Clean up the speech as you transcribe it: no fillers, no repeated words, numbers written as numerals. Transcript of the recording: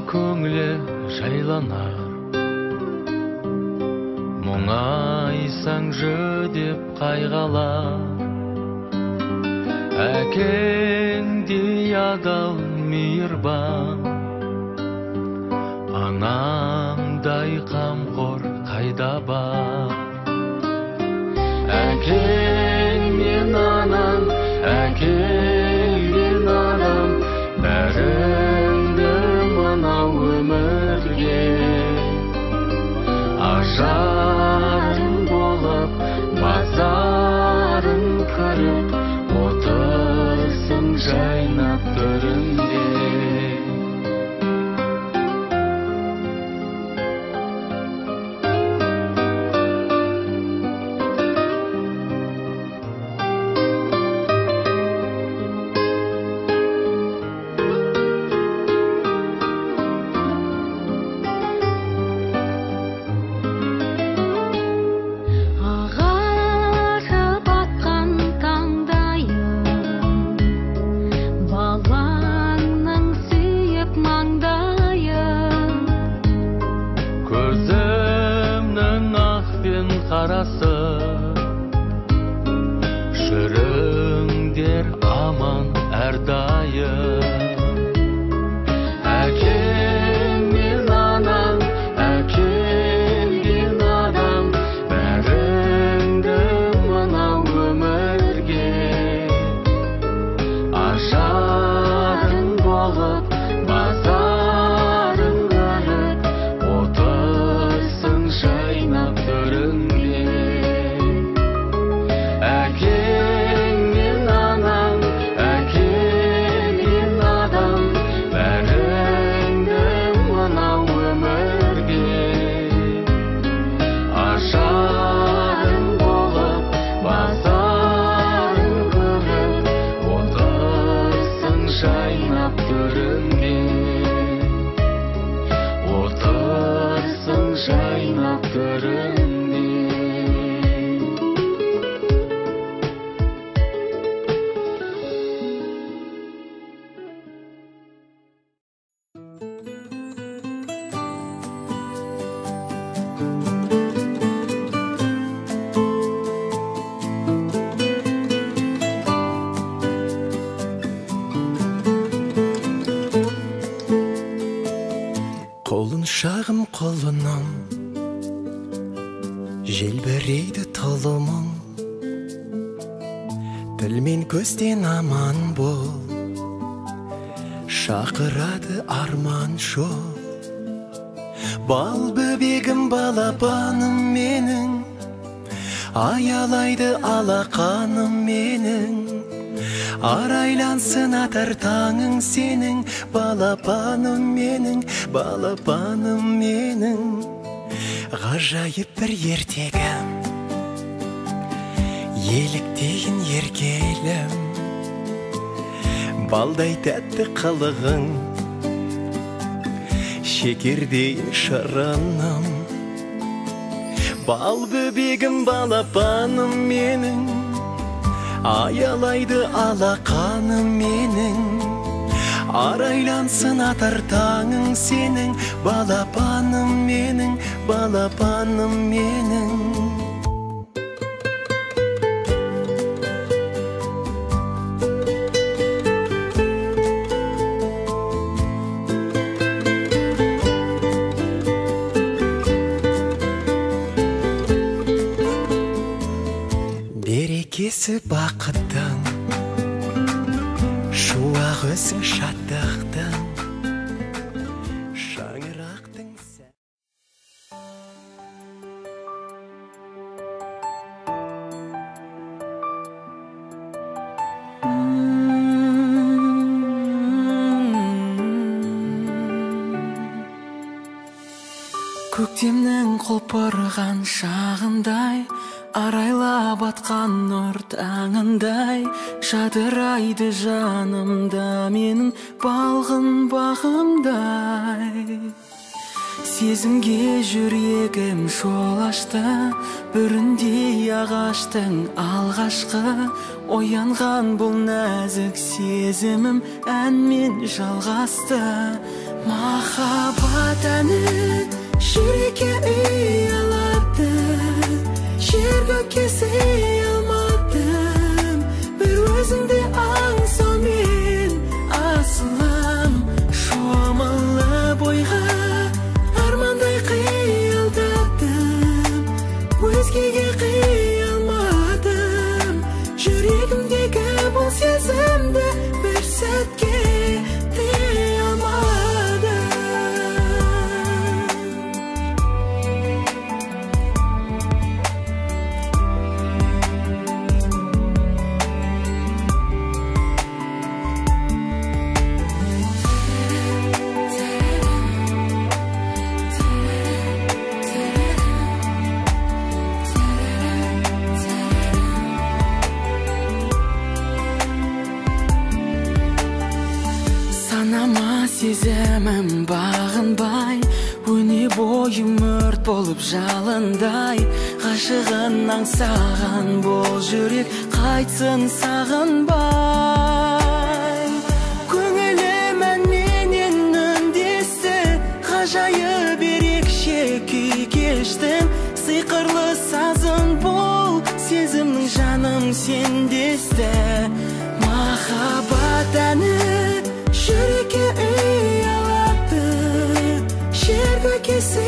көңілі жайланар, мұңайсаң жүдеп қайғалар. Әкеңдей адал мейірбан, анаңдай қамқор қайда бар. Әкең мен анаң, әкелген адам, бәріңді мынау өмірге ажарың болып, базарың кіріп, отырсың жайнап төрінде. Жүріңдер аман әрдайым. Әкең мен анаң, әкелген адам, бәріңді мынау өмірге ажарың болып, базарың кіріп, отырсың жайнап төріңде. Жайнап төрінде. Қолын шағым қолынан желбірейді тұлымың, тіл мен көзден аман бол, шақырады арман жол. Бал бөбегім, балапаным менің, аялайды алақаным менің. Арайлансын атар таңың сенің, балапаным менің, балапаным менің. Ғажайып бір ертегім, еліктейін еркелім, балдай тәтті қылығың, шекердей шырыным. Бал бөбегім, балапаным менің, аялайды алақаным менің. Арайлансын атар таңың сенің, балапаным менің, балапаным менің. Берекесі бақыттың, шуақ өзің шаттықтың, шаңырақтың сән. Көктемнің құлпырған шағындай, арайлап атқан нұр таңындай, жадырайды жанымда менің балғын бағымдай. Сезімге жүрегім жол ашты, бүріндей ағаштың алғашқы. Оянған бұл нәзік сезімім әнмен жалғасты. Махаббат әні жүрекке үй алады, жер көкке сый алмадым, бір өзіңді аңсаумен асылам. Шомылы бойға армандай қиялдадым, өзгеге қия алмадым, жүрегімдегі бұл сезімді бір сәтке дей алмадым. Санама сеземім бағынбай, өне бойым өрт болып жалындай, ғашығын аңсаған бұл жүрек қайтсын сағынбай. Көңілім әнменен үндесті, ғажайып ерекше күй кештім, сиқырлы сазын бұл сезімнің жаным сендесті. Махаббат әні жүрекке үй алады, жер көкке сый